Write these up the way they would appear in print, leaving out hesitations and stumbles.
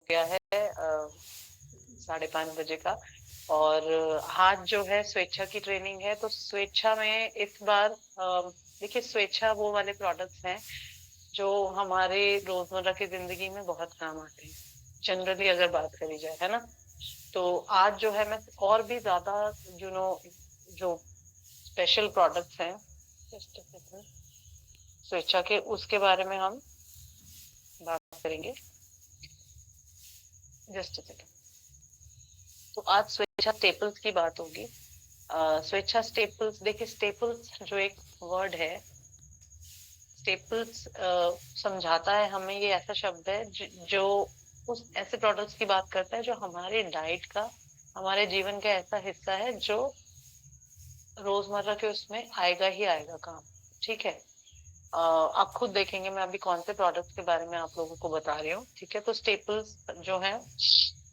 गया है 5:30 बजे का। और आज जो है स्वेच्छा की ट्रेनिंग है, तो स्वेच्छा में इस बार देखिए, स्वेच्छा वो वाले प्रोडक्ट्स हैं जो हमारे रोजमर्रा की जिंदगी में बहुत काम आते हैं, जनरली अगर बात करी जाए, है ना। तो आज जो है मैं और भी ज्यादा यू नो जो स्पेशल प्रोडक्ट्स हैं, just a second, स्वेच्छा के, उसके बारे में हम बात करेंगे। जस्ट तो आज स्वेच्छा स्टेपल्स की बात होगी। स्वेच्छा स्टेपल्स, देखिए स्टेपल्स जो एक वर्ड है, स्टेपल्स समझाता है हमें, ये ऐसा शब्द है जो उस ऐसे प्रोडक्ट्स की बात करता है जो हमारे डाइट का, हमारे जीवन का ऐसा हिस्सा है जो रोजमर्रा के उसमें आएगा ही आएगा काम। ठीक है। आप खुद देखेंगे मैं अभी कौन से प्रोडक्ट्स के बारे में आप लोगों को बता रही हूँ। ठीक है। तो स्टेपल्स जो है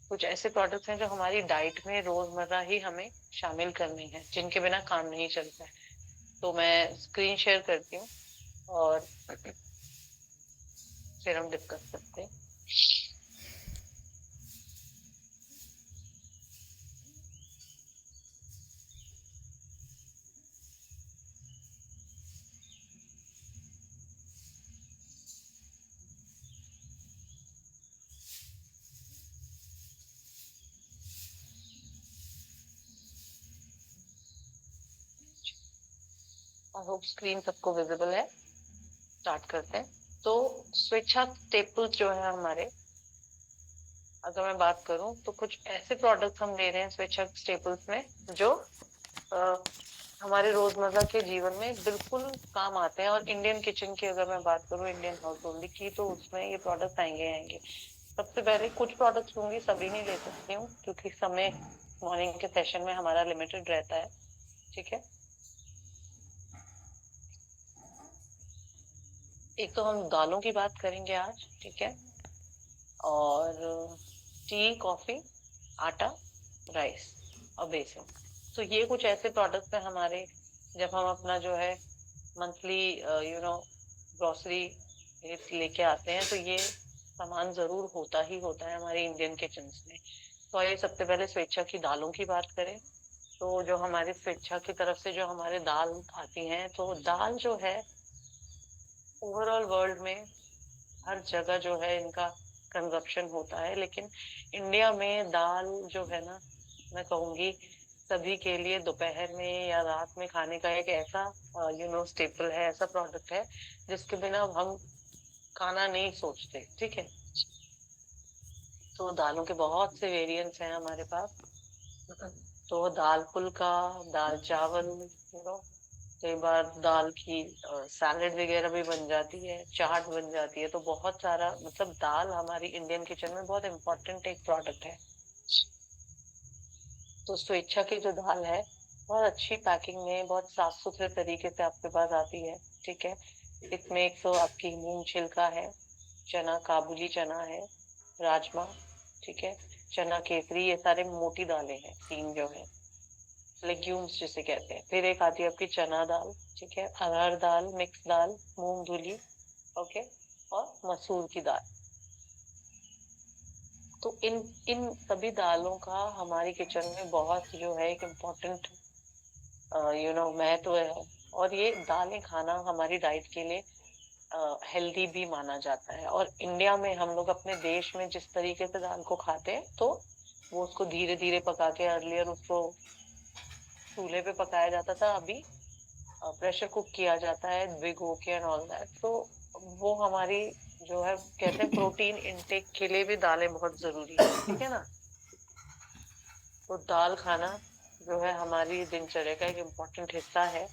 कुछ ऐसे प्रोडक्ट्स हैं जो हमारी डाइट में रोजमर्रा ही हमें शामिल करने हैं, जिनके बिना काम नहीं चलता है। तो मैं स्क्रीन शेयर करती हूँ और फिर हम डिस्कस करते हैं। आई होप स्क्रीन सबको विजिबल है। स्टार्ट करते हैं। तो स्वेच्छा स्टेपल्स जो है हमारे, अगर मैं बात करूं तो कुछ ऐसे प्रोडक्ट्स हम ले रहे हैं स्वेच्छा स्टेपल्स में जो आ, हमारे रोजमर्रा के जीवन में बिल्कुल काम आते हैं। और इंडियन किचन की अगर मैं बात करूं, इंडियन हाउस होल्ड की, तो उसमें ये प्रोडक्ट आएंगे आएंगे। सबसे पहले कुछ प्रोडक्ट्स लूंगी, सभी नहीं ले सकती हूँ क्योंकि समय मॉर्निंग के सेशन में हमारा लिमिटेड रहता है। ठीक है। एक तो हम दालों की बात करेंगे आज। ठीक है। और टी, कॉफी, आटा, राइस और बेसन। तो ये कुछ ऐसे प्रोडक्ट्स हैं हमारे, जब हम अपना जो है मंथली ग्रोसरी लेके आते हैं, तो ये सामान जरूर होता ही होता है हमारे इंडियन किचन में। तो आइए सबसे पहले स्वेच्छा की दालों की बात करें। तो जो हमारे स्वेच्छा की तरफ से जो हमारे दाल आती हैं, तो दाल जो है ओवरऑल वर्ल्ड में हर जगह जो है इनका कंजप्शन होता है, लेकिन इंडिया में दाल जो है ना, मैं कहूंगी सभी के लिए दोपहर में या रात में खाने का एक ऐसा स्टेपल है, ऐसा प्रोडक्ट है जिसके बिना हम खाना नहीं सोचते। ठीक है। तो दालों के बहुत से वेरिएंट्स हैं हमारे पास। तो दाल फुल्का, दाल चावल, कई बार दाल की सैलेड वगैरह भी बन जाती है, चाट बन जाती है। तो बहुत सारा, मतलब दाल हमारी इंडियन किचन में बहुत इम्पोर्टेंट एक प्रोडक्ट है। तो स्वेच्छा की जो दाल है, बहुत अच्छी पैकिंग में, बहुत साफ सुथरे तरीके से आपके पास आती है। ठीक है। इसमें एक तो आपकी मूंग छिलका है, चना, काबुली चना है, राजमा, ठीक है, चना केसरी, ये सारे मोटी दालें हैं, तीन जो है लेग्यूम्स जिसे कहते हैं। फिर एक आती है आपकी चना दाल, ठीक है, अरहर दाल, मिक्स दाल, मूंग धुली, ओके, और मसूर की दाल। तो इन इन सभी दालों का हमारी किचन में बहुत जो है एक इम्पोर्टेंट महत्व है। और ये दालें खाना हमारी डाइट के लिए हेल्दी भी माना जाता है। और इंडिया में हम लोग अपने देश में जिस तरीके से दाल को खाते हैं, तो वो उसको धीरे धीरे पका के, अर्लियर उसको चूल्हे पे पकाया जाता था, अभी प्रेशर कुक किया जाता है भिगो के एंड ऑल दैट। तो वो हमारी जो है, कहते हैं प्रोटीन इनटेक के लिए भी दालें बहुत जरूरी है। ठीक है ना। तो दाल खाना जो है हमारी दिनचर्या का एक इम्पोर्टेंट हिस्सा है।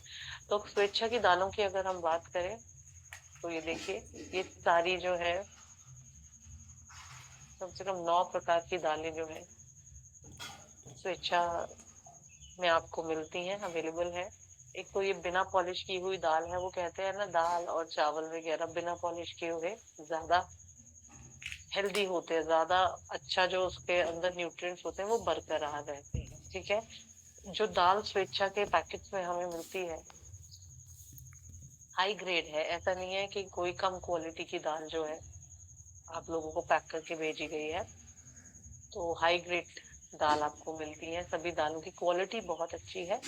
तो स्वेच्छा की दालों की अगर हम बात करें, तो ये देखिए, ये सारी जो है कम से कम 9 प्रकार की दालें जो है स्वेच्छा में आपको मिलती हैं, अवेलेबल है। एक तो ये बिना पॉलिश की हुई दाल है, वो कहते हैं ना दाल और चावल वगैरह बिना पॉलिश किए हुए ज्यादा हेल्दी होते हैं, ज्यादा अच्छा जो उसके अंदर न्यूट्रिएंट्स होते हैं वो बरकरार रहते हैं। ठीक है। जो दाल स्वेच्छा के पैकेट्स में हमें मिलती है, हाई ग्रेड है, ऐसा नहीं है कि कोई कम क्वालिटी की दाल जो है आप लोगों को पैक करके भेजी गई है। तो हाई ग्रेड दाल आपको मिलती है। सभी दालों की क्वालिटी बहुत अच्छी है।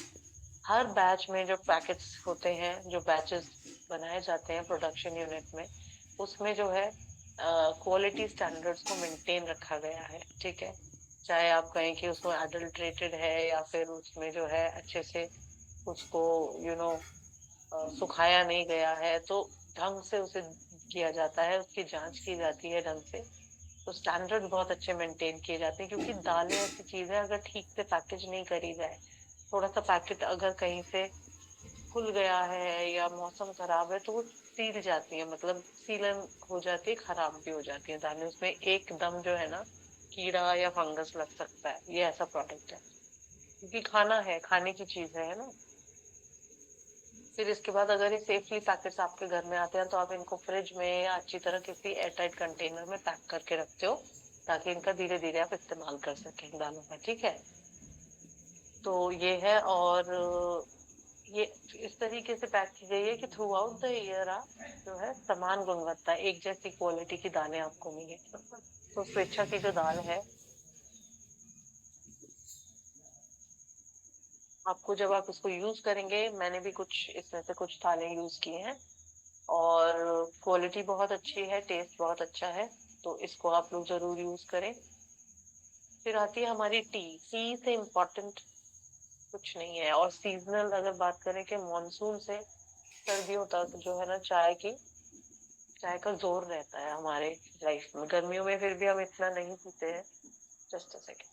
हर बैच में जो पैकेट्स होते हैं, जो बैचेस बनाए जाते हैं प्रोडक्शन यूनिट में, उसमें जो है क्वालिटी स्टैंडर्ड्स को मेंटेन रखा गया है। ठीक है, चाहे आप कहें कि उसमें अडल्ट्रेटेड है या फिर उसमें जो है अच्छे से उसको यू नो सुखाया नहीं गया है, तो ढंग से उसे किया जाता है, उसकी जांच की जाती है ढंग से। तो स्टैंडर्ड बहुत अच्छे मेंटेन किए जाते हैं, क्योंकि दालें ऐसी चीज है, अगर ठीक से पैकेज नहीं करी जाए, थोड़ा सा पैकेट अगर कहीं से खुल गया है या मौसम खराब है, तो वो सील जाती है, मतलब सीलन हो जाती है, खराब भी हो जाती है दालें। उसमें एकदम जो है ना कीड़ा या फंगस लग सकता है, ये ऐसा प्रोडक्ट है। क्योंकि खाना है, खाने की चीज है ना। फिर इसके बाद अगर ये सेफली पैकेट्स आपके घर में आते हैं, तो आप इनको फ्रिज में या अच्छी तरह किसी एयरटाइट कंटेनर में पैक करके रखते हो, ताकि इनका धीरे धीरे आप इस्तेमाल कर सकें दालों का। ठीक है, तो ये है। और ये इस तरीके से पैक की गई है कि थ्रू आउट द ईयर आप जो है समान गुणवत्ता, एक जैसी क्वालिटी की दालें आपको मिले। तो स्वेच्छा की जो दाल है, आपको जब आप इसको यूज करेंगे, मैंने भी कुछ इसमें से कुछ दालें यूज की हैं, और क्वालिटी बहुत अच्छी है, टेस्ट बहुत अच्छा है, तो इसको आप लोग जरूर यूज करें। फिर आती है हमारी टी। टी से इम्पोर्टेंट कुछ नहीं है। और सीजनल अगर बात करें कि मानसून से सर्दियों तक जो है ना, चाय का जोर रहता है हमारे लाइफ में। गर्मियों में फिर भी हम इतना नहीं पीते हैं। Just a second.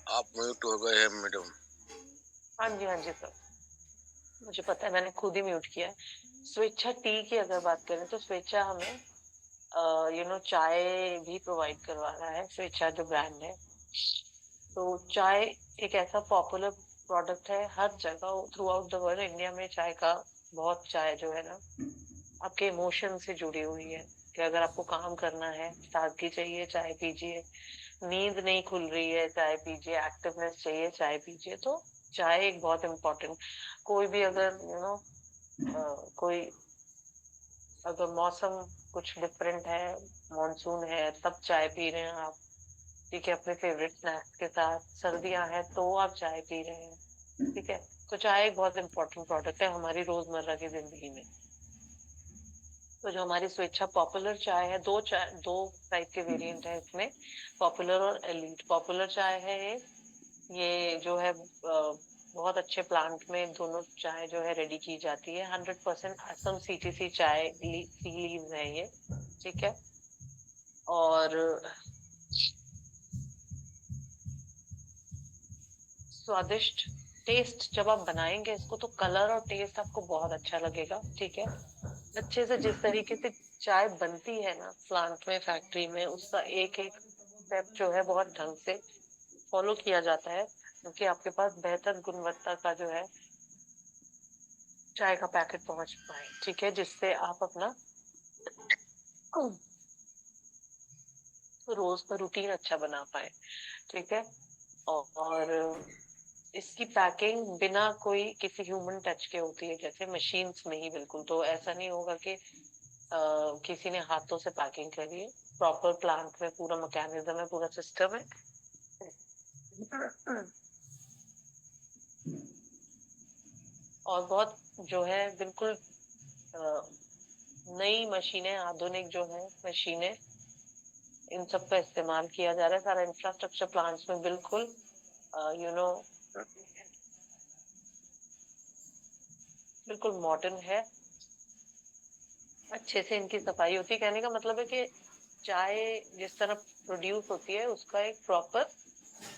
आप म्यूट हो गए हैं मैडम। हाँ जी, हाँ जी सर, मुझे पता है, मैंने खुद ही म्यूट किया है। स्वेच्छा टी की अगर बात करें, तो स्वेच्छा हमें चाय भी प्रोवाइड करवा रहा है, स्वेच्छा जो ब्रांड है। तो चाय एक ऐसा पॉपुलर प्रोडक्ट है हर जगह through out the world. India में चाय का बहुत, चाय जो है ना आपके इमोशन से जुड़ी हुई है, कि अगर आपको काम करना है, सादगी चाहिए, चाय पीजिए। नींद नहीं खुल रही है, चाय पीजिए। एक्टिवनेस चाहिए, चाय पीजिए। तो चाय एक बहुत इम्पोर्टेंट, कोई भी अगर कोई अगर मौसम कुछ डिफरेंट है, मॉनसून है, तब चाय पी रहे हैं आप, ठीक है, अपने फेवरेट स्नैक्स के साथ, सर्दियां हैं तो आप चाय पी रहे हैं, ठीक है। तो चाय एक बहुत इंपॉर्टेंट प्रोडक्ट है हमारी रोजमर्रा की जिंदगी में। तो जो हमारी स्वेच्छा पॉपुलर चाय है, दो टाइप के वेरिएंट है इसमें, पॉपुलर और एलीट। पॉपुलर चाय है ये जो है बहुत अच्छे प्लांट में दोनों चाय जो है रेडी की जाती है। 100% असम सीटीसी चाय सी लीव्स है ये, ठीक है। और स्वादिष्ट टेस्ट, जब आप बनाएंगे इसको, तो कलर और टेस्ट आपको बहुत अच्छा लगेगा, ठीक है। अच्छे से जिस तरीके से चाय बनती है ना प्लांट में, फैक्ट्री में, उसका एक एक स्टेप जो है बहुत ढंग से फॉलो किया जाता है, क्योंकि आपके पास बेहतर गुणवत्ता का जो है चाय का पैकेट पहुंच पाए, ठीक है, जिससे आप अपना रोज का रूटीन अच्छा बना पाए, ठीक है। और इसकी पैकिंग बिना कोई किसी ह्यूमन टच के होती है, जैसे मशीन्स में ही, बिल्कुल। तो ऐसा नहीं होगा कि किसी ने हाथों से पैकिंग करी है। प्रॉपर प्लांट में पूरा मैकेनिज्म है, पूरा सिस्टम है। और बहुत जो है बिल्कुल नई मशीनें, आधुनिक जो है मशीनें, इन सब का इस्तेमाल किया जा रहा है। सारा इंफ्रास्ट्रक्चर प्लांट्स में बिल्कुल यू नो बिल्कुल मॉडर्न है। अच्छे से इनकी सफाई होती है। कहने का मतलब है कि चाय जिस तरह प्रोड्यूस होती है, उसका एक प्रॉपर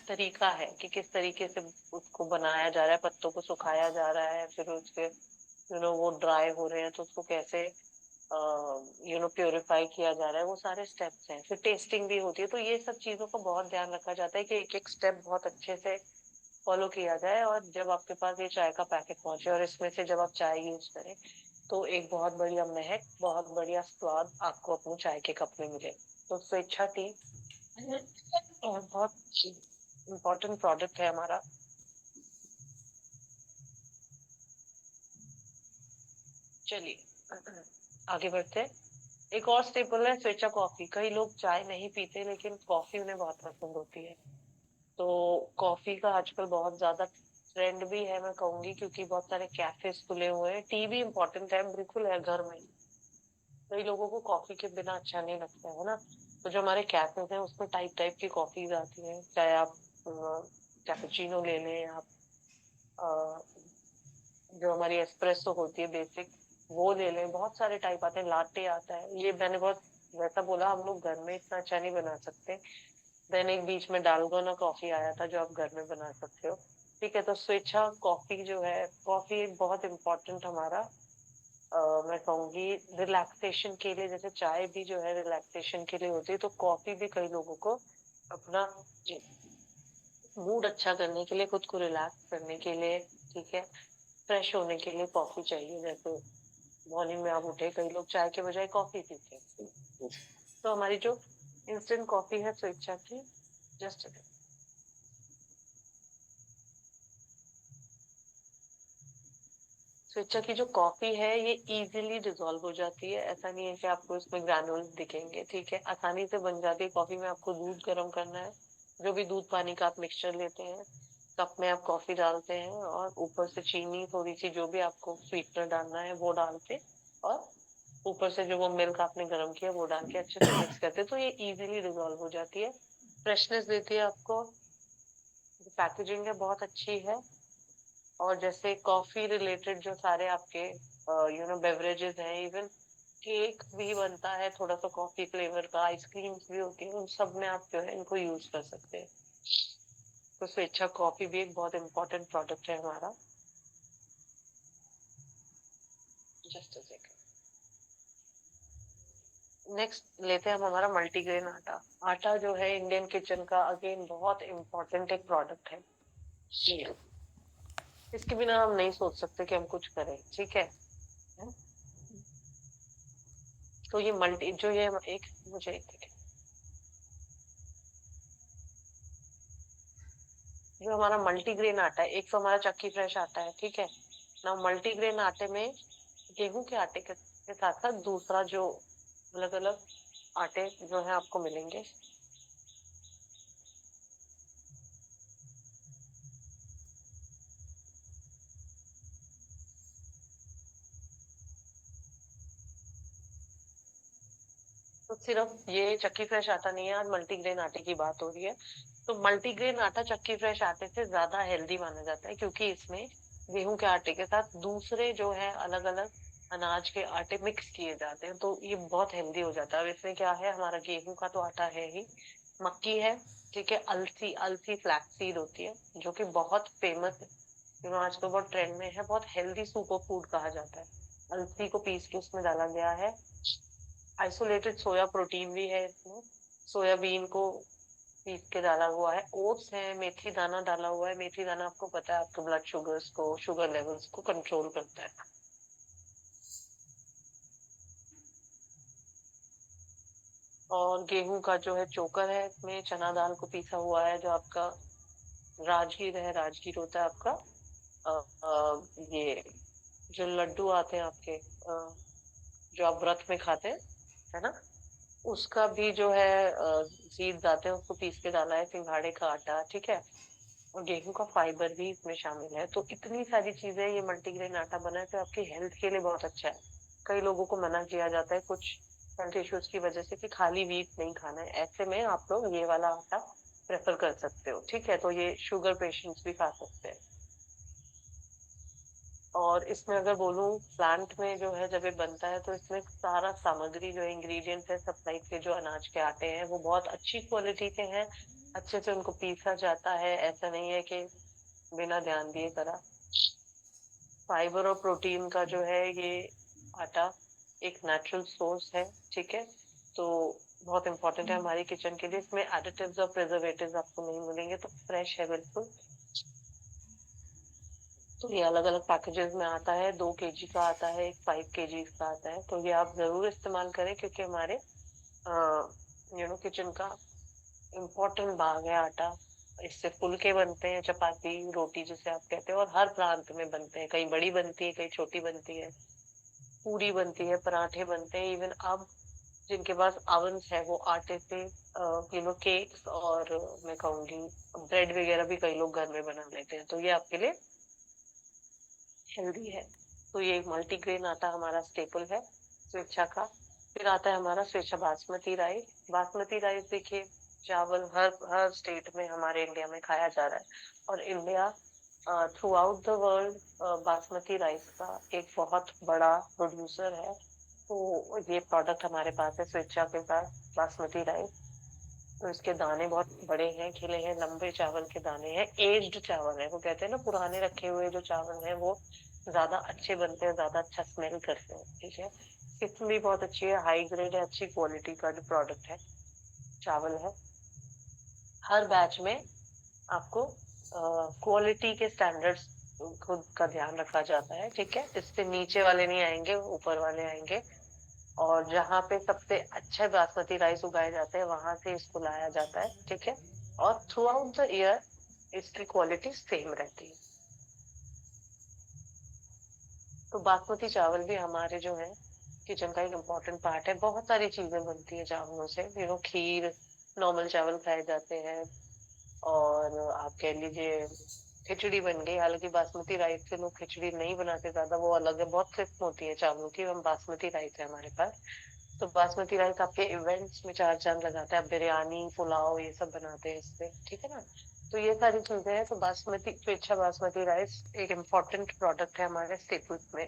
तरीका है कि किस तरीके से उसको बनाया जा रहा है। पत्तों को सुखाया जा रहा है, फिर उसके वो ड्राई हो रहे हैं, तो उसको कैसे प्योरीफाई किया जा रहा है, वो सारे स्टेप्स हैं। फिर टेस्टिंग भी होती है। तो ये सब चीजों का बहुत ध्यान रखा जाता है कि एक एक स्टेप बहुत अच्छे से फॉलो किया जाए, और जब आपके पास ये चाय का पैकेट पहुंचे और इसमें से जब आप चाय यूज करें, तो एक बहुत बढ़िया महक, बहुत बढ़िया स्वाद आपको अपनी चाय के कप में मिले। तो स्वेच्छा टी बहुत इम्पोर्टेंट प्रोडक्ट है हमारा, चलिए आगे बढ़ते हैं। एक और स्टेपल है स्वेच्छा कॉफी। कई लोग चाय नहीं पीते लेकिन कॉफी उन्हें बहुत पसंद होती है। तो कॉफी का आजकल बहुत ज्यादा ट्रेंड भी है मैं कहूंगी, क्योंकि बहुत सारे कैफेज खुले हुए हैं। टी भी इम्पोर्टेंट है, बिल्कुल है घर में। कई लोगों को कॉफी के बिना अच्छा नहीं लगता है ना। तो जो हमारे कैफेज हैं उसमें टाइप टाइप की कॉफीज आती हैं। चाहे आप कैपुचिनो ले लें, आप जो हमारी एस्प्रेसो होती है बेसिक वो ले लें। बहुत सारे टाइप आते हैं, लाटे आता है। ये मैंने बहुत वैसा बोला, हम लोग घर में इतना अच्छा नहीं बना सकते। देन एक बीच में डालगोना कॉफी आया था जो आप घर में बना सकते हो। ठीक है, तो स्वेच्छा कॉफी जो है, कॉफी एक बहुत इम्पोर्टेंट हमारा मैं कहूंगी रिलैक्सेशन के लिए। जैसे चाय भी जो है रिलैक्सेशन के लिए होती है, तो कॉफी भी कई लोगों को अपना मूड अच्छा करने के लिए, खुद को रिलैक्स करने के लिए, ठीक है, फ्रेश होने के लिए कॉफी चाहिए। जैसे मॉर्निंग में आप उठे, कई लोग चाय के बजाय कॉफी पीते हैं। तो हमारी जो इंस्टेंट कॉफी है स्वेच्छा की, जस्ट स्वेच्छा की जो कॉफी है ये इजीली डिसॉल्व हो जाती है। ऐसा नहीं है कि आपको इसमें ग्रैनुल्स दिखेंगे, ठीक है, आसानी से बन जाती है। कॉफी में आपको दूध गर्म करना है, जो भी दूध पानी का आप मिक्सचर लेते हैं, कप में आप कॉफी डालते हैं और ऊपर से चीनी थोड़ी सी, जो भी आपको स्वीटनर डालना है वो डालते, और ऊपर से जो वो मिल्क आपने गर्म किया वो डाल के अच्छे से मिक्स करते, तो ये इजीली डिसॉल्व हो जाती है। फ्रेशनेस देती है आपको। पैकेजिंग है बहुत अच्छी है। और जैसे कॉफी रिलेटेड जो सारे आपके बेवरेजेस हैं, इवन केक भी बनता है थोड़ा सा कॉफी फ्लेवर का, आइसक्रीम्स भी होती है, उन सब में आप जो है इनको यूज कर सकते हैं। तो स्वेच्छा कॉफी भी एक बहुत इंपॉर्टेंट प्रोडक्ट है हमारा। Just a second. नेक्स्ट लेते हैं हम हमारा मल्टीग्रेन आटा। आटा जो है इंडियन किचन का अगेन बहुत इंपॉर्टेंट एक प्रोडक्ट है। इसके बिना हम नहीं सोच सकते कि हम कुछ करें, ठीक है। तो ये मल्टी जो ये एक मुझे एक जो हमारा मल्टीग्रेन आटा है, एक तो हमारा चक्की फ्रेश आटा है, ठीक है ना। मल्टीग्रेन आटे में गेहूं के आटे के साथ साथ दूसरा जो अलग अलग आटे जो है आपको मिलेंगे। तो सिर्फ ये चक्की फ्रेश आटा नहीं है, आज मल्टीग्रेन आटे की बात हो रही है। तो मल्टीग्रेन आटा चक्की फ्रेश आटे से ज्यादा हेल्दी माना जाता है, क्योंकि इसमें गेहूं के आटे के साथ दूसरे जो है अलग अलग अनाज के आटे मिक्स किए जाते हैं, तो ये बहुत हेल्दी हो जाता है। अब इसमें क्या है, हमारा गेहूं का तो आटा है ही, मक्की है, ठीक है, अलसी अलसी फ्लैक्स सीड होती है जो कि बहुत फेमस है, आजकल बहुत ट्रेंड में है, बहुत हेल्दी सुपर फूड कहा जाता है। अलसी को पीस के उसमें डाला गया है। आइसोलेटेड सोया प्रोटीन भी है इसमें, सोयाबीन को पीस के डाला हुआ है। ओट्स है, मेथी दाना डाला हुआ है। मेथी दाना आपको पता है आपके ब्लड शुगर्स को, शुगर लेवल्स को कंट्रोल करता है। और गेहूं का जो है चोकर है, इसमें चना दाल को पीसा हुआ है। जो आपका राजगीर है, राजगीर होता है आपका ये जो लड्डू आते हैं आपके, जो आप व्रत में खाते हैं, है ना, उसका भी जो है सीड्स आते हैं, उसको पीस के डाला है। सिंघाड़े का आटा, ठीक है, और गेहूं का फाइबर भी इसमें शामिल है। तो इतनी सारी चीजें, ये मल्टीग्रेन आटा बना है तो आपकी हेल्थ के लिए बहुत अच्छा है। कई लोगों को मना किया जाता है कुछ हेल्थ इश्यूज की वजह से कि खाली व्हीट नहीं खाना है, ऐसे में आप लोग ये वाला आटा प्रेफर कर सकते हो, ठीक है। तो ये शुगर पेशेंट्स भी खा सकते हैं। और इसमें अगर बोलूं प्लांट में जो है जब ये बनता है तो इसमें सारा सामग्री जो इंग्रेडिएंट्स है सप्लाई के, जो अनाज के आटे हैं वो बहुत अच्छी क्वालिटी के हैं। अच्छे से उनको पीसा जाता है, ऐसा नहीं है कि बिना ध्यान दिए करा। फाइबर और प्रोटीन का जो है ये आटा एक नेचुरल सोर्स है, ठीक है। तो बहुत इंपॉर्टेंट है हमारी किचन के लिए। इसमें एडिटिव्स और प्रिजर्वेटिव्स आपको नहीं मिलेंगे, तो फ्रेश है बिल्कुल। तो ये अलग अलग पैकेजेस में आता है, 2 kg का आता है, एक 5 kg का आता है। तो ये आप जरूर इस्तेमाल करें, क्योंकि हमारे किचन का इम्पोर्टेंट भाग है आटा। इससे फुलके बनते हैं, चपाती रोटी जिसे आप कहते हैं, और हर प्रांत में बनते हैं, कहीं बड़ी बनती है कहीं छोटी बनती है। पूरी बनती है, पराठे बनते हैं। इवन अब जिनके पास ovens है वो आटे से केक्स और मैं कहूंगी ब्रेड वगैरह भी कई लोग घर में बना लेते हैं, तो ये आपके लिए हेल्दी है। तो ये एक मल्टीग्रेन आटा हमारा स्टेपल है स्वेच्छा का। फिर आता है हमारा स्वेच्छा बासमती राइस। बासमती राइस देखिए, चावल हर हर स्टेट में हमारे इंडिया में खाया जा रहा है, और India through out the world basmati rice का एक बहुत बड़ा प्रोड्यूसर है। तो ये प्रोडक्ट हमारे पास है स्वेच्छा के पास, बासमती राइस। तो इसके दाने बहुत बड़े हैं, खिले हैं, लंबे चावल के दाने हैं, एज्ड चावल है। वो कहते हैं ना, पुराने रखे हुए जो चावल हैं वो ज्यादा अच्छे बनते हैं, ज्यादा अच्छा स्मेल करते हैं, ठीक है। किस्म भी बहुत अच्छी है, हाई ग्रेड है, अच्छी क्वालिटी का जो प्रोडक्ट है चावल है। हर बैच में आपको क्वालिटी के स्टैंडर्ड्स खुद का ध्यान रखा जाता है, ठीक है। इससे नीचे वाले नहीं आएंगे, ऊपर वाले आएंगे। और जहाँ पे सबसे अच्छे बासमती राइस उगाए जाते हैं वहां से इसको लाया जाता है, ठीक है। और थ्रू आउट द ईयर इसकी क्वालिटी सेम रहती है। तो बासमती चावल भी हमारे जो है किचन का एक इम्पोर्टेंट पार्ट है। बहुत सारी चीजें बनती है चावलों से, खीर, नॉर्मल चावल खाए जाते हैं, और आप कह लीजिए खिचड़ी बन गई। हालांकि बासमती राइस से लोग खिचड़ी नहीं बनाते ज्यादा, वो अलग है, बहुत किस्म होती है चावलों की। हम बासमती राइस है हमारे पास। तो बासमती राइस आपके इवेंट्स में चार चांद लगाता है। आप बिरयानी, पुलाव ये सब बनाते हैं इससे, ठीक है ना। तो ये सारी चीजें हैं। तो बासमती स्वेच्छा बासमती राइस एक इम्पोर्टेंट प्रोडक्ट है हमारे स्टेपल्स में।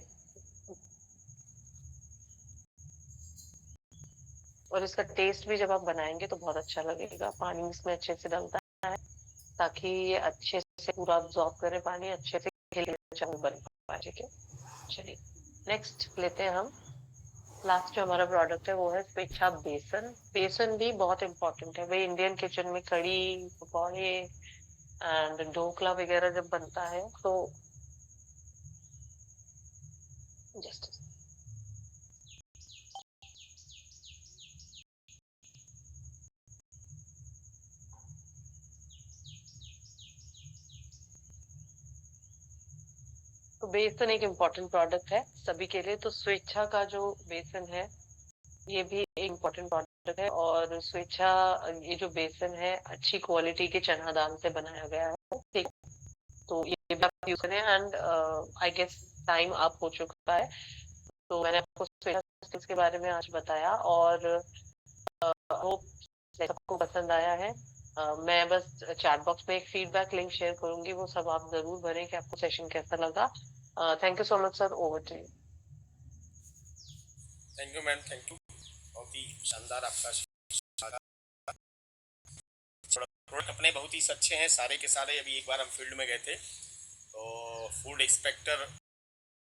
और इसका टेस्ट भी जब आप बनाएंगे तो बहुत अच्छा लगेगा। पानी इसमें अच्छे से डलता है ताकि ये अच्छे से पूरा अब्सॉर्ब करे पानी, अच्छे से खिले चावल बन पाए, ठीक है। चलिए नेक्स्ट लेते हैं हम। लास्ट जो हमारा प्रोडक्ट है वो है स्वेच्छा बेसन। बेसन भी बहुत इंपॉर्टेंट है भाई। इंडियन किचन में कढ़ी, पकौड़े एंड ढोकला वगैरह जब बनता है तो जस्ट, तो बेसन एक इम्पोर्टेंट प्रोडक्ट है सभी के लिए। तो स्वेच्छा का जो बेसन है ये भी एक इम्पोर्टेंट प्रोडक्ट है। और स्वेच्छा ये जो बेसन है अच्छी क्वालिटी के चना दाल से बनाया गया है, ठीक। तो ये भी आप यूज करें। एंड आई गेस टाइम आप हो चुका है। तो मैंने आपको स्वेच्छा skills के बारे में आज बताया, और होप सबको पसंद आया है। मैं बस चैट बॉक्स में एक फीडबैक लिंक शेयर करूंगी, वो सब आप जरूर भरें कि आपको सेशन कैसा लगा। Thank you so much sir, over to you. Thank you ma'am, thank you. बहुत ही शानदार आपका प्रोडक्ट अपने बहुत ही अच्छे हैं सारे के सारे। अभी एक बार हम फील्ड में गए थे तो फूड इंस्पेक्टर